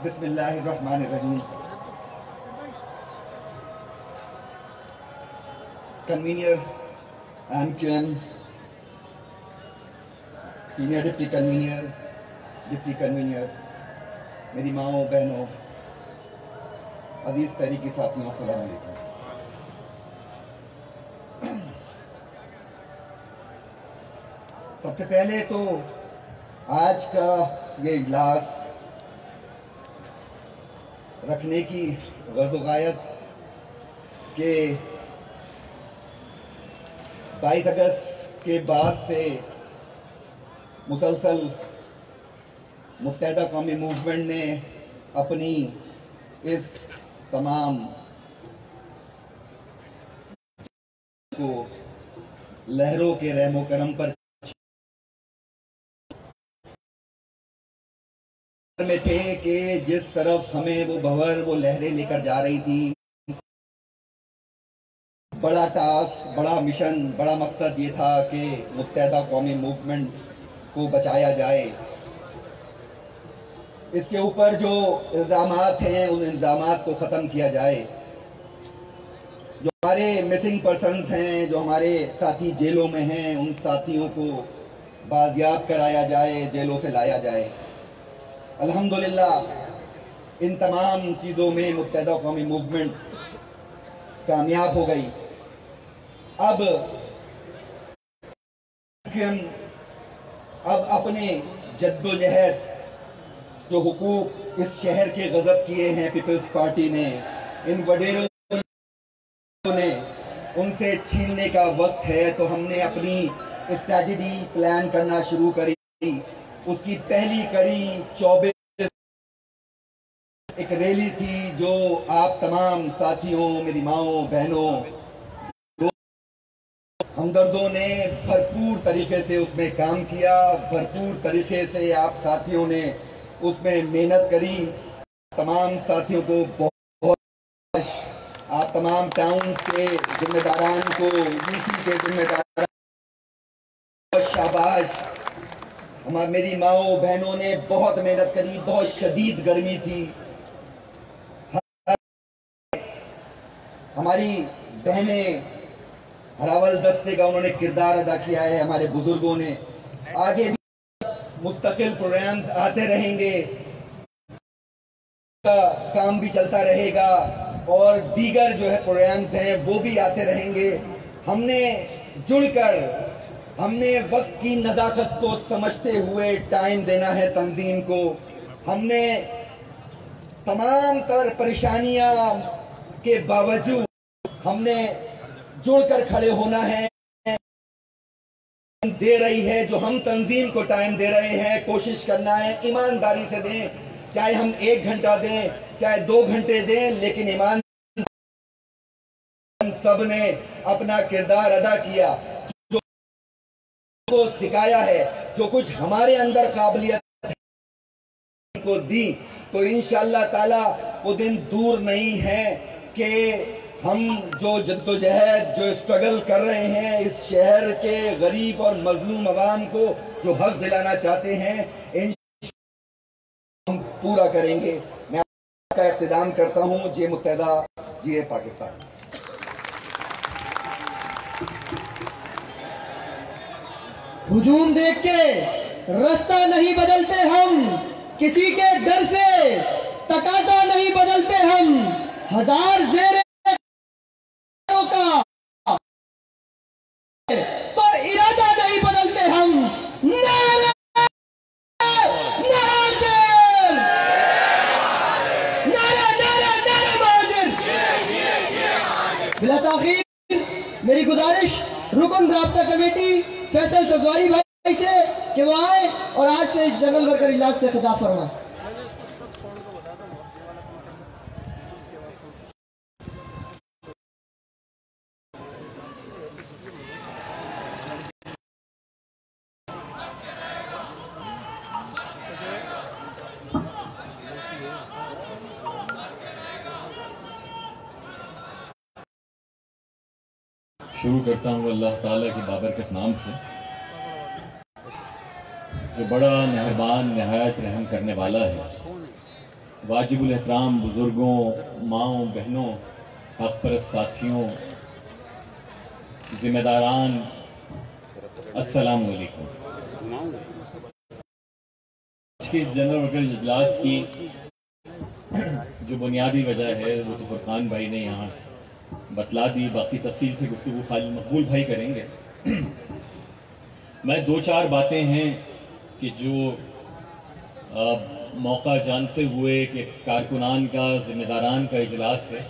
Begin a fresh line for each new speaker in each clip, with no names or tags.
बिस्मिल्लाहिर्रहमानिर्रहीम। Convener MQM, senior deputy convener, deputy convener, मेरी माओ बहनों, अजीज तहरीकी साथियों, अस्सलाम वालेकुम। सबसे पहले तो आज का ये इजलास रखने की ग़ज़ो-ग़ायत के 22 अगस्त के बाद से मुसलसल मुत्तहदा कौमी मूवमेंट ने अपनी इस तमाम को लहरों के रहमो करम पर में थे कि जिस तरफ हमें वो भंवर, वो लहरें लेकर जा रही थी, बड़ा टास्क, बड़ा मिशन, बड़ा मकसद ये था कि मुत्तहदा कौमी मूवमेंट को बचाया जाए। इसके ऊपर जो इल्ज़ामात हैं उन इल्ज़ामात को ख़त्म किया जाए। जो हमारे मिसिंग पर्सन्स हैं, जो हमारे साथी जेलों में हैं, उन साथियों को बाजियाब कराया जाए, जेलों से लाया जाए। अल्हम्दुलिल्लाह इन तमाम चीज़ों में मुत्तहदा कौमी मूवमेंट कामयाब हो गई। अब अपने जद्दोजहद, जो हुकूक इस शहर के गज़ब किए हैं पीपल्स पार्टी ने, इन वडेरों ने, उनसे छीनने का वक्त है। तो हमने अपनी स्ट्रैटेजी प्लान करना शुरू करी। उसकी पहली कड़ी 24 एक रैली थी जो आप तमाम साथियों, मेरी माओ बहनों, हमदर्दों ने भरपूर तरीके से उसमें काम किया। भरपूर तरीके से आप साथियों ने उसमें मेहनत करी। तमाम साथियों को बहुत, आप तमाम टाउन के जिम्मेदारान को, यूसी के जिम्मेदारान को शाबाश। मेरी माओ बहनों ने बहुत मेहनत करी। बहुत शदीद गर्मी थी। हमारी बहनें हरावल दस्ते का उन्होंने किरदार अदा किया है। हमारे बुजुर्गों ने आगे भी मुस्तकिल प्रोग्राम आते रहेंगे, का काम भी चलता रहेगा और दीगर जो है प्रोग्राम्स हैं वो भी आते रहेंगे। हमने जुड़कर, हमने वक्त की नज़ाकत को समझते हुए टाइम देना है तंजीम को। हमने तमाम तर परेशानियां के बावजूद हमने जुड़कर खड़े होना है। दे रही है जो हम तंजीम को टाइम दे रहे हैं, कोशिश करना है ईमानदारी से दें। चाहे हम 1 घंटा दें, चाहे 2 घंटे दें, लेकिन ईमान सब ने अपना किरदार अदा किया, जो को सिखाया है, जो कुछ हमारे अंदर काबिलियत को दी। तो इंशाअल्लाह ताला वो दिन दूर नहीं है कि हम जो जद्दोजहद, जो स्ट्रगल कर रहे हैं, इस शहर के गरीब और मजलूम अवाम को जो हक दिलाना चाहते हैं, हम पूरा करेंगे। मैं आपका इख्तिताम करता हूँ। जे मुत्तहदा, जिए पाकिस्तान।
हुजूम देख के रास्ता नहीं बदलते हम, किसी के डर से तकाजा नहीं बदलते हम। हजार जेर का पर इरादा नहीं बदलते हम। नारा महाजिर, नारा नारा नारा महाजिर। बिला ताखीर मेरी गुजारिश रुकन राब्ता कमेटी फैसल सदवारी भाई से कि वो आए और आज से इस जनरल वर्कर इजलास से खिताब फरमाए।
शुरू करता हूँ अल्लाह ताला के बाबरकत नाम से, जो बड़ा मेहरबान, नहायत रहम करने वाला है। वाजिबुल एहतराम बुज़ुर्गों, माओं, बहनों, हक़ परस्त साथियों, ज़िम्मेदारान, अस्सलाम वालेकुम। आज के इस जनरल वर्कर्स इजलास की जो बुनियादी वजह है वो तो फुरकान भाई ने यहाँ बतला दी, बाकी तफसील से गुफ्तगू खाली मकबूल भाई करेंगे। मैं दो चार बातें हैं कि जो मौका जानते हुए कि कारकुनान का, ज़िम्मेदारान का इजलास है,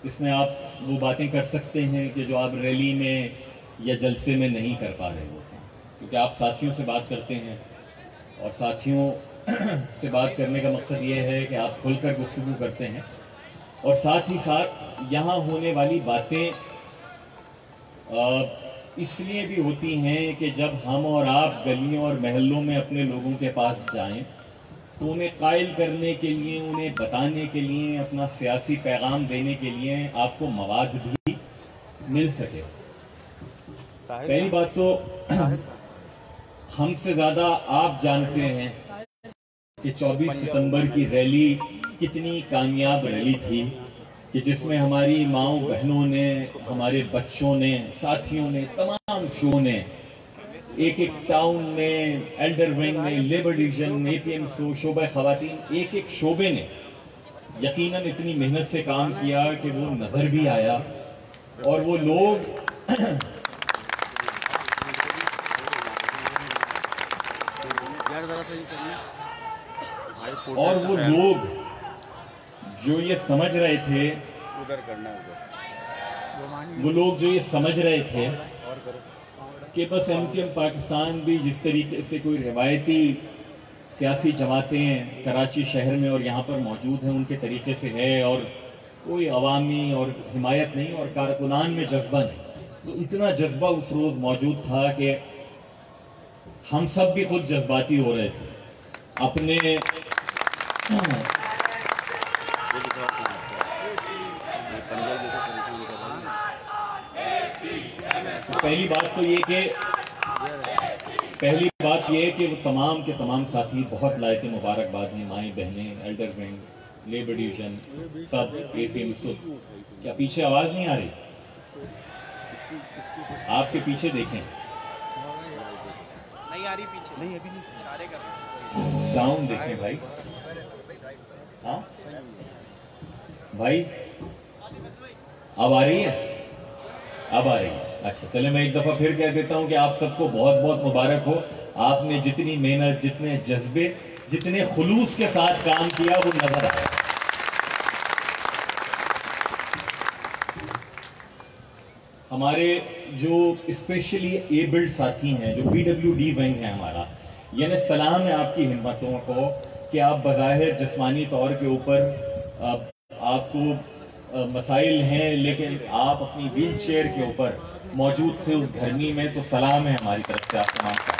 इसमें आप वो बातें कर सकते हैं कि जो आप रैली में या जलसे में नहीं कर पा रहे होते हैं, क्योंकि आप साथियों से बात करते हैं और साथियों से बात करने का मकसद ये है कि आप खुलकर गुफ्तगू करते हैं और साथ ही साथ यहाँ होने वाली बातें इसलिए भी होती हैं कि जब हम और आप गलियों और महल्लों में अपने लोगों के पास जाएं तो उन्हें कायल करने के लिए, उन्हें बताने के लिए, अपना सियासी पैगाम देने के लिए आपको मवाद भी मिल सके। पहली बात तो हमसे ज़्यादा आप जानते हैं कि 24 सितंबर की रैली कितनी कामयाब रैली थी, कि जिसमें हमारी माओं बहनों ने, हमारे बच्चों ने, साथियों ने, तमाम शो ने, एक एक टाउन में, एल्डर विंग में, लेबर डिवीजन, APMSO, शोबे खवातीन, एक एक शोबे ने यकीनन इतनी मेहनत से काम किया कि वो नज़र भी आया और वो लोग जो ये समझ रहे थे, कि बस MKM पाकिस्तान भी जिस तरीके से कोई रिवायती सियासी जमातें कराची शहर में और यहाँ पर मौजूद हैं उनके तरीके से है और कोई अवामी और हिमायत नहीं और कारकुनान में जज्बा नहीं, तो इतना जज्बा उस रोज़ मौजूद था कि हम सब भी खुद जज्बाती हो रहे थे अपने पहली बात ये कि वो तमाम के तमाम साथी बहुत लायक मुबारकबाद हैं, माएँ बहनें, एल्डर विंग, लेबर डिवीजन, सब APMSO। क्या पीछे आवाज़ नहीं आ रही? आपके पीछे देखें,
नहीं आ रही पीछे, नहीं अभी नहीं, इशारे कर रहे,
साउंड देखें भाई। हाँ भाई, अब आ रही है? अब आ रही है। अच्छा, चले मैं एक दफा फिर कह देता हूं कि आप सबको बहुत बहुत मुबारक हो। आपने जितनी मेहनत, जितने जज्बे, जितने खुलूस के साथ काम किया वो नजर आया। हमारे जो स्पेशली एबल्ड साथी हैं, जो PWD विंग है हमारा, यानी सलाम है आपकी हिम्मतों को कि आप बज़ाहिर जिस्मानी तौर के ऊपर आपको मसाइल हैं, लेकिन आप अपनी व्हील चेयर के ऊपर मौजूद थे उस गर्मी में, तो सलाम है हमारी तरफ से आप तमाम का।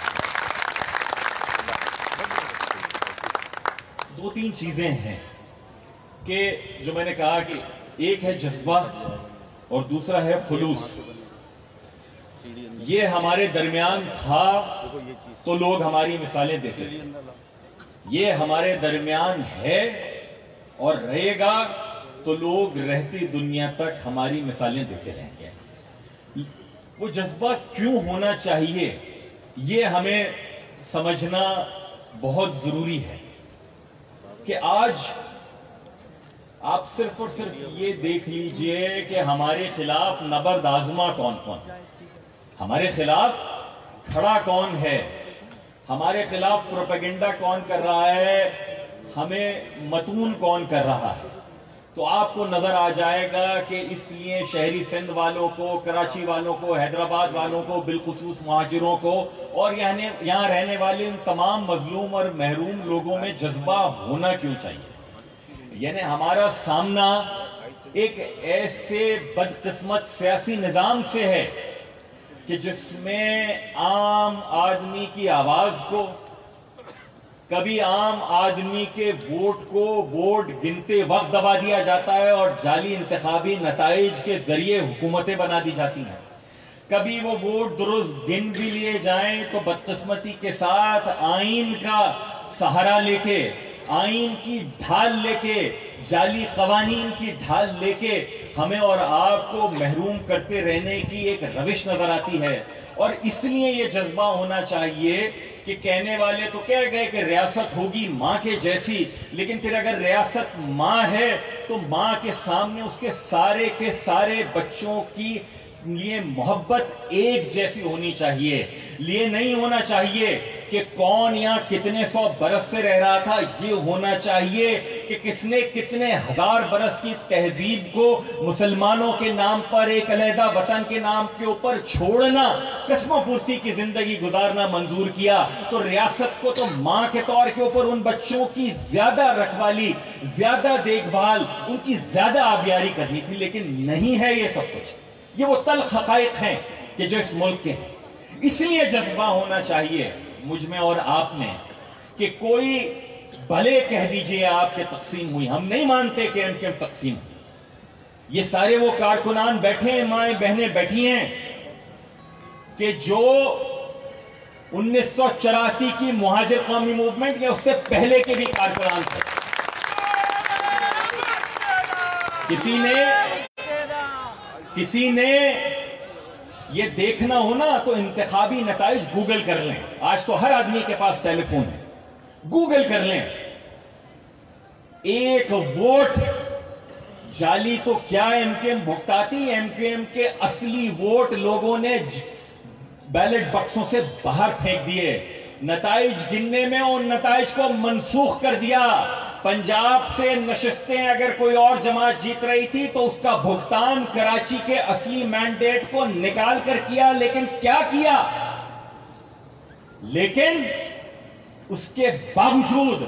दो तीन चीजें हैं कि जो मैंने कहा कि एक है जज्बा और दूसरा है खुलूस। ये हमारे दरमियान था तो लोग हमारी मिसालें देते थे, ये हमारे दरमियान है और रहेगा तो लोग रहती दुनिया तक हमारी मिसालें देते रहेंगे। वो जज्बा क्यों होना चाहिए ये हमें समझना बहुत जरूरी है कि आज आप सिर्फ और सिर्फ ये देख लीजिए कि हमारे खिलाफ नबर्द आजमा कौन कौन है, हमारे खिलाफ खड़ा कौन है, हमारे खिलाफ प्रोपेगेंडा कौन कर रहा है, हमें मतून कौन कर रहा है, तो आपको नजर आ जाएगा कि इसलिए शहरी सिंध वालों को, कराची वालों को, हैदराबाद वालों को, बिलखुसूस मुहाजिरों को और यहाँ रहने वाले इन तमाम मजलूम और महरूम लोगों में जज्बा होना क्यों चाहिए। यानी हमारा सामना एक ऐसे बदकिस्मत सियासी निजाम से है कि जिसमें आम आदमी की आवाज को, कभी आम आदमी के वोट को वोट गिनते वक्त दबा दिया जाता है और जाली इंतखाबी नताइज के जरिए हुकूमतें बना दी जाती हैं, कभी वो वोट दुरुस्त गिन भी लिए जाएं तो बदकिस्मती के साथ आइन का सहारा लेके आईन की ढाल लेके, जाली कवानीन की ढाल लेके हमें और आपको महरूम करते रहने की एक रविश नजर आती है। और इसलिए यह जज्बा होना चाहिए कि कहने वाले तो कह गए कि रियासत होगी मां के जैसी, लेकिन फिर अगर रियासत मां है तो मां के सामने उसके सारे के सारे बच्चों की लिए मोहब्बत एक जैसी होनी चाहिए। लिए नहीं होना चाहिए कि कौन यहां कितने 100 बरस से रह रहा था, ये होना चाहिए कि किसने कितने हजार बरस की तहजीब को मुसलमानों के नाम पर, एक अलहदा वतन के नाम के ऊपर छोड़ना, कस्मों पुरसी की जिंदगी गुजारना मंजूर किया। तो रियासत को तो मां के तौर के ऊपर उन बच्चों की ज्यादा रखवाली, ज्यादा देखभाल, उनकी ज्यादा आबियारी करनी थी, लेकिन नहीं है ये सब कुछ। ये वो तल्ख हकाइक हैं कि जो इस मुल्क के हैं। इसलिए जज्बा होना चाहिए मुझ में और आप में कि कोई भले कह दीजिए आपके तकसीम हुई, हम नहीं मानते कि एमकेएम तकसीम हुई। ये सारे वो कारकुनान बैठे हैं, माएं बहनें बैठी हैं कि जो 1984 की मुहाजिर कौमी मूवमेंट या उससे पहले के भी कारकुनान थे। किसी ने ये देखना हो ना तो इंतखाबी नताइज गूगल कर लें। आज तो हर आदमी के पास टेलीफोन है, गूगल कर लें। एक वोट जाली तो क्या एमकेएम भुगताती, एमकेएम के असली वोट लोगों ने बैलेट बक्सों से बाहर फेंक दिए। नताइज गिनने में उन नताइज को मनसूख कर दिया। पंजाब से नशिस्तें अगर कोई और जमात जीत रही थी तो उसका भुगतान कराची के असली मैंडेट को निकाल कर किया। लेकिन क्या किया? लेकिन उसके बावजूद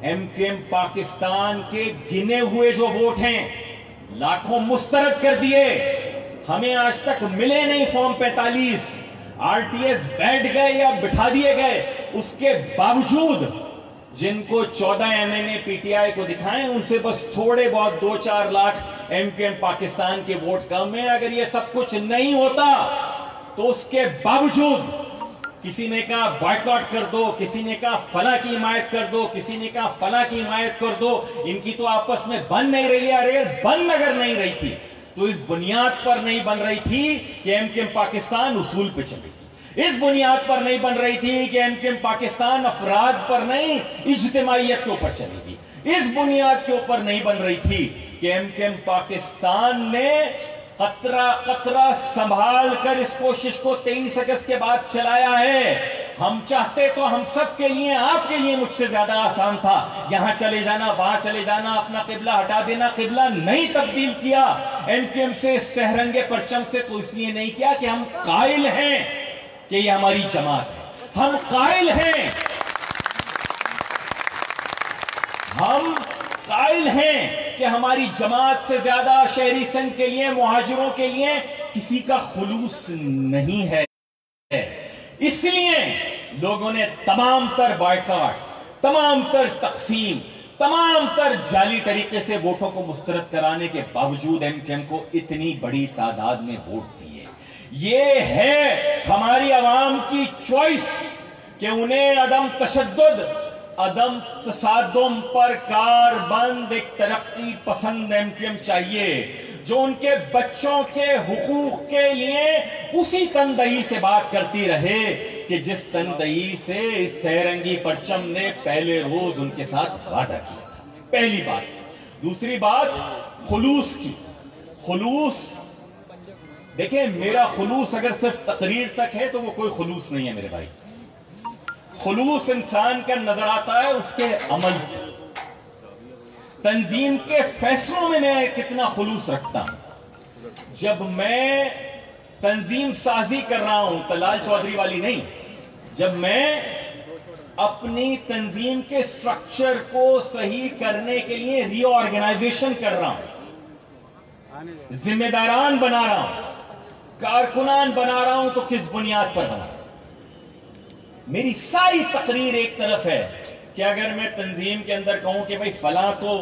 एमकेएम पाकिस्तान के गिने हुए जो वोट हैं लाखों मुस्तरद कर दिए। हमें आज तक मिले नहीं फॉर्म 45, आरटीएस बैठ गए या बिठा दिए गए। उसके बावजूद जिनको 14 एमएनए पीटीआई को दिखाएं, उनसे बस थोड़े बहुत 2-4 लाख एमकेएम पाकिस्तान के वोट कम है। अगर ये सब कुछ नहीं होता तो उसके बावजूद किसी ने कहा बॉयकॉट कर दो, किसी ने कहा फला की हिमायत कर दो, किसी ने कहा फला की हिमायत कर दो, इनकी तो आपस में बन नहीं रही है। अरे बन अगर नहीं रही थी तो इस बुनियाद पर नहीं बन रही थी कि एमकेएम पाकिस्तान उसूल पे चलेगी। इस बुनियाद पर नहीं बन रही थी कि एमकेएम पाकिस्तान अफराद पर नहीं इज्तिमाइयत के ऊपर चलेगी। इस बुनियाद के ऊपर नहीं बन रही थी कि एमकेएम पाकिस्तान ने कतरा कतरा संभाल कर इस कोशिश को 23 अगस्त के बाद चलाया है। हम चाहते तो हम सब के लिए, आपके लिए मुझसे ज्यादा आसान था। यहां चले जाना, वहां चले जाना, अपना किबला हटा देना। किबला नहीं तब्दील किया एमकेएम से, सहरंगे परचम से, तो इसलिए नहीं किया कि हम कायल हैं कि ये हमारी जमात है। हम कायल हैं, हम कायल हैं कि हमारी जमात से ज्यादा शहरी सिंध के लिए, मुहाजिरों के लिए किसी का खुलूस नहीं है। इसलिए लोगों ने तमाम तर बॉयकॉट, तमाम तर तकसीम, तमाम तर जाली तरीके से वोटों को मुस्तरद कराने के बावजूद एमकेएम को इतनी बड़ी तादाद में वोट दिए। ये है हमारी अवाम की चॉइस कि उन्हें अदम तशद्दुद, अदम तसादुम पर कारबंद एक तरक्की पसंद एमकेएम चाहिए, जो उनके बच्चों के हुकूक के लिए उसी तनदही से बात करती रहे कि जिस तनदही से इस सहरंगी परचम ने पहले रोज उनके साथ वादा किया था। पहली बात। दूसरी बात खुलूस की। खुलूस, देखिए मेरा खुलूस अगर सिर्फ तकरीर तक है तो वो कोई खुलूस नहीं है मेरे भाई। खुलूस इंसान का नजर आता है उसके अमल से। तंजीम के फैसलों में मैं कितना खुलूस रखता हूं। जब मैं तंजीम साजी कर रहा हूं, तलाल चौधरी वाली नहीं, जब मैं अपनी तंजीम के स्ट्रक्चर को सही करने के लिए रीऑर्गेनाइजेशन कर रहा हूं, जिम्मेदारान बना रहा हूं, कारकुनान बना रहा हूं, तो किस बुनियाद पर बना? मेरी सारी तकरीर एक तरफ है कि अगर मैं तंजीम के अंदर कहूं कि भाई फला तो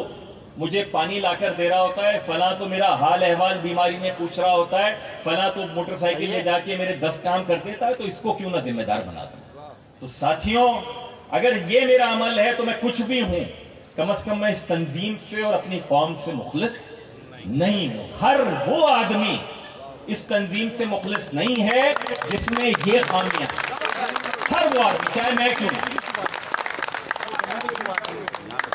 मुझे पानी लाकर दे रहा होता है, फला तो मेरा हाल अहवाल बीमारी में पूछ रहा होता है, फला तो मोटरसाइकिल ले जाके मेरे 10 काम कर देता है, तो इसको क्यों ना जिम्मेदार बना दूं? तो साथियों, अगर ये मेरा अमल है तो मैं कुछ भी हूं, कम से कम मैं इस तंजीम से और अपनी कौम से मुखलिस नहीं हूं। हर वो आदमी इस तंजीम से मुखलिस नहीं है जिसमें ये खामियां, हर वो आदमी, चाहे मैं क्यों ना।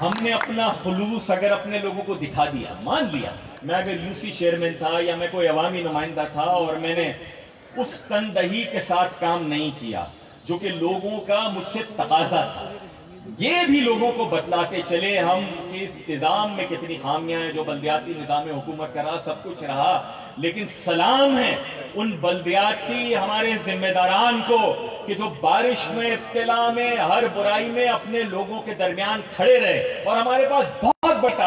हमने अपना खुलूस अगर अपने लोगों को दिखा दिया, मान लिया मैं अगर यूसी चेयरमैन था या मैं कोई अवामी नुमाइंदा था और मैंने उस तनदही के साथ काम नहीं किया जो कि लोगों का मुझसे तकाजा था, ये भी लोगों को बतलाते चले हम कि इस निज़ाम में कितनी खामियां हैं, जो बल्दियाती निज़ाम में हुकूमत कर रहा सब कुछ रहा, लेकिन सलाम है उन बल्दियाती हमारे जिम्मेदारान को कि जो बारिश में, इब्तिला में, हर बुराई में अपने लोगों के दरमियान खड़े रहे और हमारे पास बहुत बड़ा